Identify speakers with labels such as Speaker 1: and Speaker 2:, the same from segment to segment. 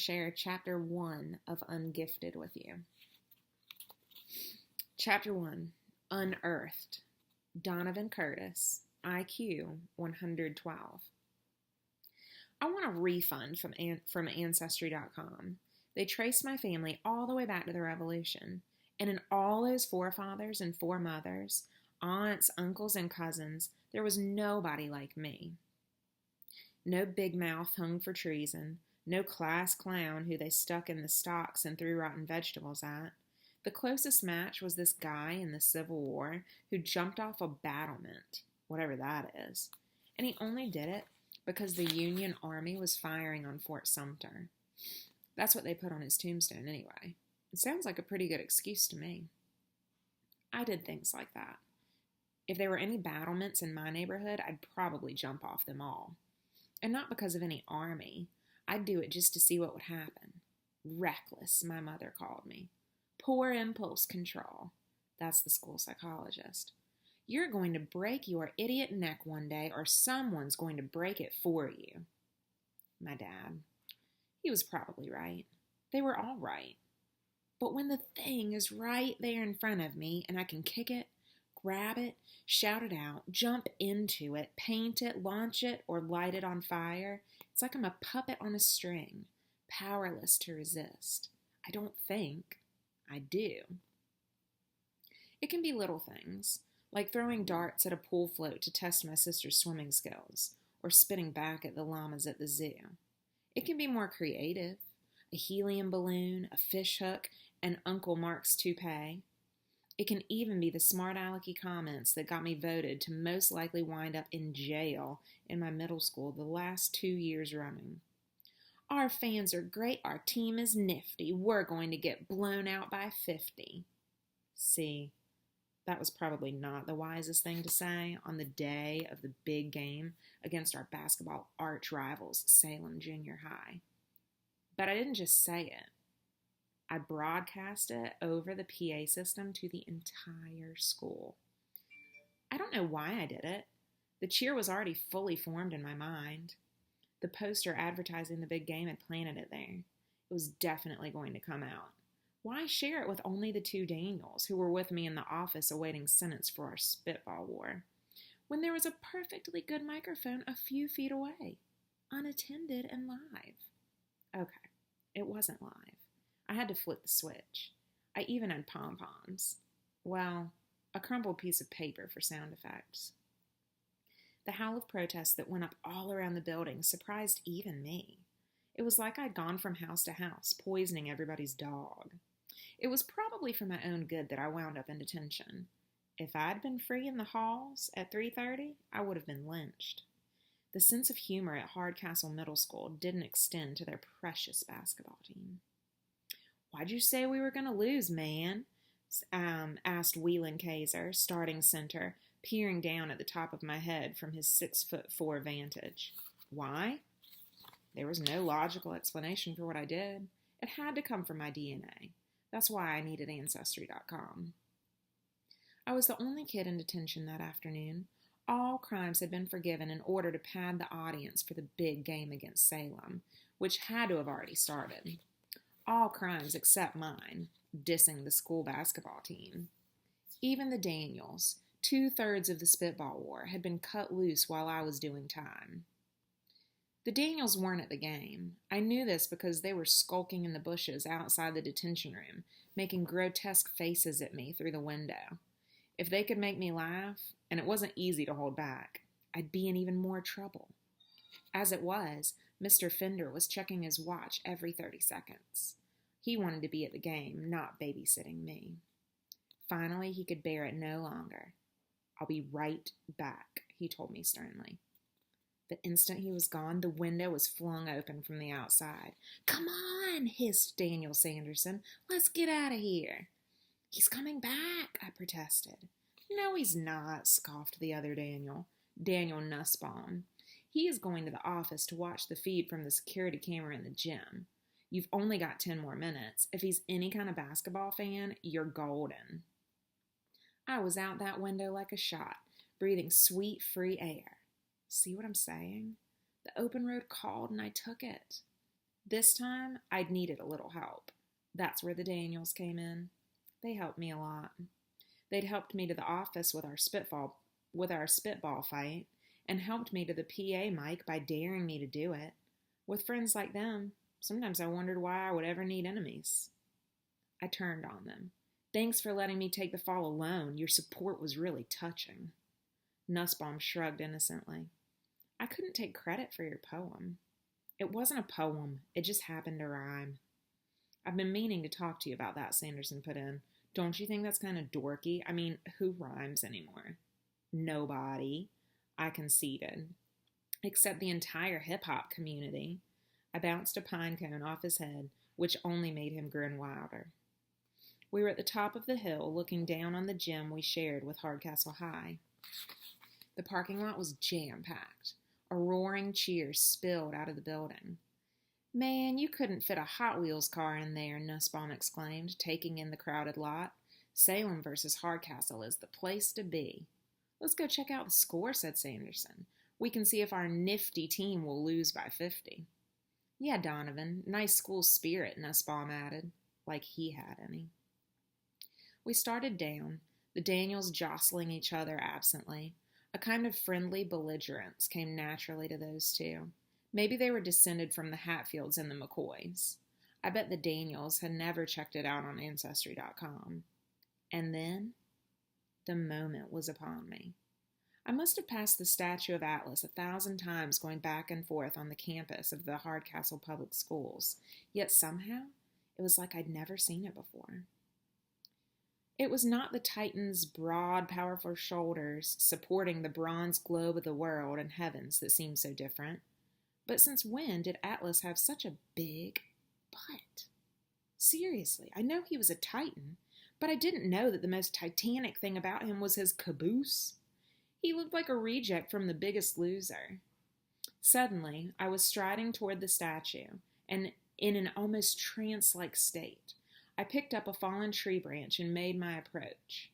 Speaker 1: share Chapter 1 of Ungifted with you. Chapter 1, Unearthed. Donovan Curtis, IQ 112. I want a refund from Ancestry.com. They traced my family all the way back to the Revolution. And in all those forefathers and foremothers, aunts, uncles, and cousins, there was nobody like me. No big mouth hung for treason, no class clown who they stuck in the stocks and threw rotten vegetables at. The closest match was this guy in the Civil War who jumped off a battlement, whatever that is. And he only did it because the Union Army was firing on Fort Sumter. That's what they put on his tombstone anyway. It sounds like a pretty good excuse to me. I did things like that. If there were any battlements in my neighborhood, I'd probably jump off them all. And not because of any army. I'd do it just to see what would happen. Reckless, my mother called me. Poor impulse control. That's the school psychologist. You're going to break your idiot neck one day, or someone's going to break it for you. My dad. He was probably right. They were all right. But when the thing is right there in front of me and I can kick it, grab it, shout it out, jump into it, paint it, launch it, or light it on fire, it's like I'm a puppet on a string, powerless to resist. I don't think. I do. It can be little things, like throwing darts at a pool float to test my sister's swimming skills, or spitting back at the llamas at the zoo. It can be more creative, a helium balloon, a fish hook, and Uncle Mark's toupee. It can even be the smart alecky comments that got me voted to most likely wind up in jail in my middle school the last 2 years running. Our fans are great, our team is nifty, we're going to get blown out by 50. See, that was probably not the wisest thing to say on the day of the big game against our basketball arch rivals, Salem Junior High. But I didn't just say it. I broadcast it over the PA system to the entire school. I don't know why I did it. The cheer was already fully formed in my mind. The poster advertising the big game had planted it there. It was definitely going to come out. Why share it with only the two Daniels who were with me in the office awaiting sentence for our spitball war, when there was a perfectly good microphone a few feet away, unattended and live? Okay, it wasn't live. I had to flip the switch. I even had pom-poms. Well, a crumpled piece of paper for sound effects. The howl of protest that went up all around the building surprised even me. It was like I'd gone from house to house, poisoning everybody's dog. It was probably for my own good that I wound up in detention. If I'd been free in the halls at 3:30, I would have been lynched. The sense of humor at Hardcastle Middle School didn't extend to their precious basketball team. "Why'd you say we were going to lose, man?" asked Whelan Kaiser, starting center, peering down at the top of my head from his 6'4" vantage. Why? There was no logical explanation for what I did. It had to come from my DNA. That's why I needed Ancestry.com. I was the only kid in detention that afternoon. All crimes had been forgiven in order to pad the audience for the big game against Salem, which had to have already started. All crimes except mine, dissing the school basketball team. Even the Daniels, 2/3 of the spitball war, had been cut loose while I was doing time. The Daniels weren't at the game. I knew this because they were skulking in the bushes outside the detention room, making grotesque faces at me through the window. If they could make me laugh, and it wasn't easy to hold back, I'd be in even more trouble. As it was, Mr. Fender was checking his watch every 30 seconds. He wanted to be at the game, not babysitting me. Finally, he could bear it no longer. "I'll be right back," he told me sternly. The instant he was gone, the window was flung open from the outside. "Come on," hissed Daniel Sanderson. "Let's get out of here." "He's coming back," I protested. "No, he's not," scoffed the other Daniel Nussbaum. "He is going to the office to watch the feed from the security camera in the gym. You've only got 10 more minutes. If he's any kind of basketball fan, you're golden." I was out that window like a shot, breathing sweet, free air. See what I'm saying? The open road called and I took it. This time, I'd needed a little help. That's where the Daniels came in. They helped me a lot. They'd helped me to the office with our spitball fight, and helped me to the PA mic by daring me to do it. With friends like them, sometimes I wondered why I would ever need enemies. I turned on them. Thanks for letting me take the fall alone. Your support was really touching. Nussbaum shrugged innocently. I couldn't take credit for your poem. It wasn't a poem. It just happened to rhyme. I've been meaning to talk to you about that, Sanderson put in. Don't you think that's kind of dorky? I mean, who rhymes anymore? Nobody, I conceded. Except the entire hip-hop community. I bounced a pine cone off his head, which only made him grin wilder. We were at the top of the hill, looking down on the gym we shared with Hardcastle High. The parking lot was jam-packed. A roaring cheer spilled out of the building. Man, you couldn't fit a Hot Wheels car in there, Nussbaum exclaimed, taking in the crowded lot. Salem versus Hardcastle is the place to be. Let's go check out the score, said Sanderson. We can see if our nifty team will lose by 50. Yeah, Donovan, nice school spirit, Nussbaum added, like he had any. We started down, the Daniels jostling each other absently. A kind of friendly belligerence came naturally to those two. Maybe they were descended from the Hatfields and the McCoys. I bet the Daniels had never checked it out on Ancestry.com. And then, the moment was upon me. I must have passed the statue of Atlas 1,000 times going back and forth on the campus of the Hardcastle Public Schools, yet somehow it was like I'd never seen it before. It was not the Titan's broad, powerful shoulders supporting the bronze globe of the world and heavens that seemed so different. But since when did Atlas have such a big butt? Seriously, I know he was a Titan, but I didn't know that the most titanic thing about him was his caboose. He looked like a reject from The Biggest Loser. Suddenly, I was striding toward the statue, and in an almost trance-like state. I picked up a fallen tree branch and made my approach.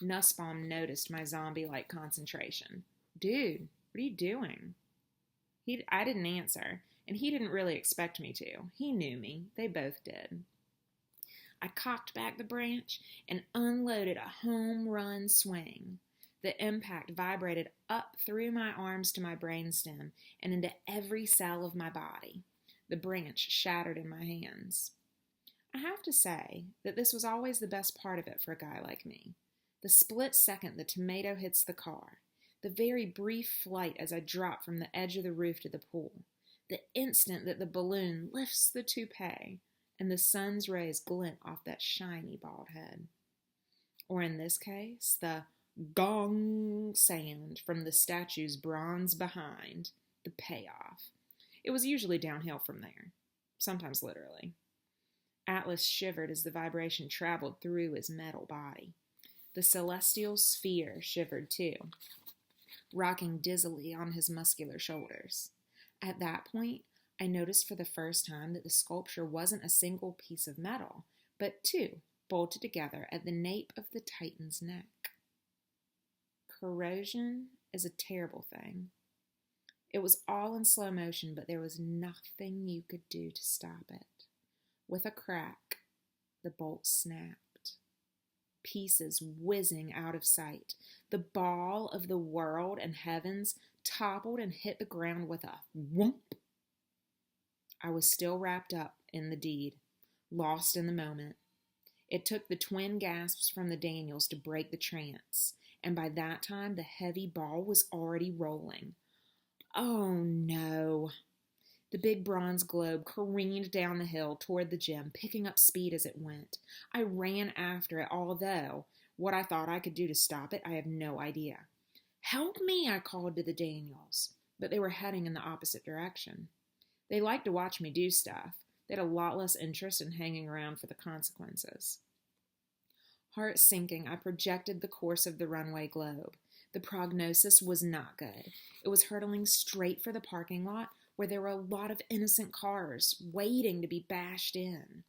Speaker 1: Nussbaum noticed my zombie-like concentration. Dude, what are you doing? I didn't answer, and he didn't really expect me to. He knew me. They both did. I cocked back the branch and unloaded a home run swing. The impact vibrated up through my arms to my brainstem and into every cell of my body. The branch shattered in my hands. I have to say that this was always the best part of it for a guy like me. The split second the tomato hits the car, the very brief flight as I drop from the edge of the roof to the pool, the instant that the balloon lifts the toupee and the sun's rays glint off that shiny bald head. Or in this case, the gong sound from the statue's bronze behind, the payoff. It was usually downhill from there, sometimes literally. Atlas shivered as the vibration traveled through his metal body. The celestial sphere shivered too, rocking dizzily on his muscular shoulders. At that point, I noticed for the first time that the sculpture wasn't a single piece of metal, but two bolted together at the nape of the Titan's neck. Corrosion is a terrible thing. It was all in slow motion, but there was nothing you could do to stop it. With a crack, the bolt snapped. Pieces whizzing out of sight. The ball of the world and heavens toppled and hit the ground with a whoomp. I was still wrapped up in the deed, lost in the moment. It took the twin gasps from the Daniels to break the trance, and by that time the heavy ball was already rolling. Oh no! The big bronze globe careened down the hill toward the gym, picking up speed as it went. I ran after it, although what I thought I could do to stop it, I have no idea. Help me, I called to the Daniels, but they were heading in the opposite direction. They liked to watch me do stuff. They had a lot less interest in hanging around for the consequences. Heart sinking, I projected the course of the runway globe. The prognosis was not good. It was hurtling straight for the parking lot, where there were a lot of innocent cars waiting to be bashed in.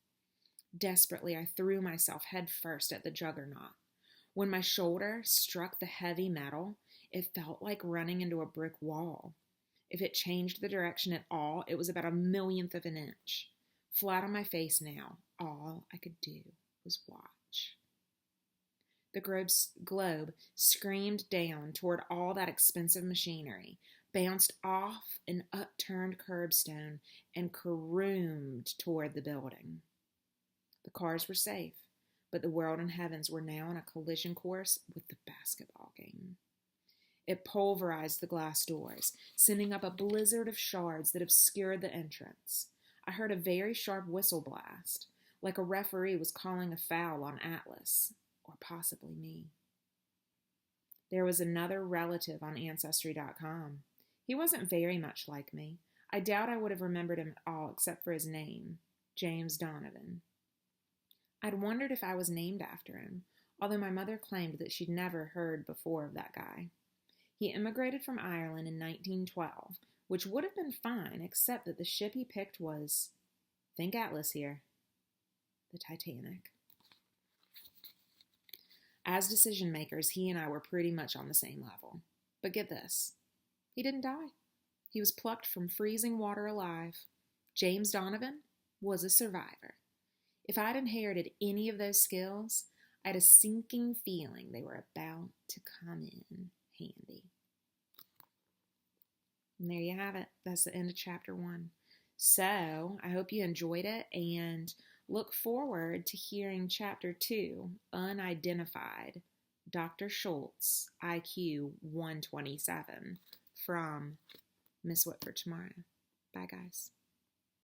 Speaker 1: Desperately, I threw myself head first at the juggernaut. When my shoulder struck the heavy metal, it felt like running into a brick wall. If it changed the direction at all, it was about a millionth of an inch. Flat on my face now, all I could do was watch. The globe screamed down toward all that expensive machinery, bounced off an upturned curbstone, and caroomed toward the building. The cars were safe, but the world and heavens were now on a collision course with the basketball game. It pulverized the glass doors, sending up a blizzard of shards that obscured the entrance. I heard a very sharp whistle blast, like a referee was calling a foul on Atlas, or possibly me. There was another relative on Ancestry.com. He wasn't very much like me. I doubt I would have remembered him at all except for his name, James Donovan. I'd wondered if I was named after him, although my mother claimed that she'd never heard before of that guy. He immigrated from Ireland in 1912, which would have been fine, except that the ship he picked was, think Atlas here, the Titanic. As decision makers, he and I were pretty much on the same level. But get this, he didn't die. He was plucked from freezing water alive. James Donovan was a survivor. If I'd inherited any of those skills, I had a sinking feeling they were about to come in handy. And there you have it. That's the end of chapter 1. So I hope you enjoyed it and look forward to hearing chapter 2, Unidentified, Dr. Schultz, IQ 127, from Miss Whitford tomorrow. Bye, guys.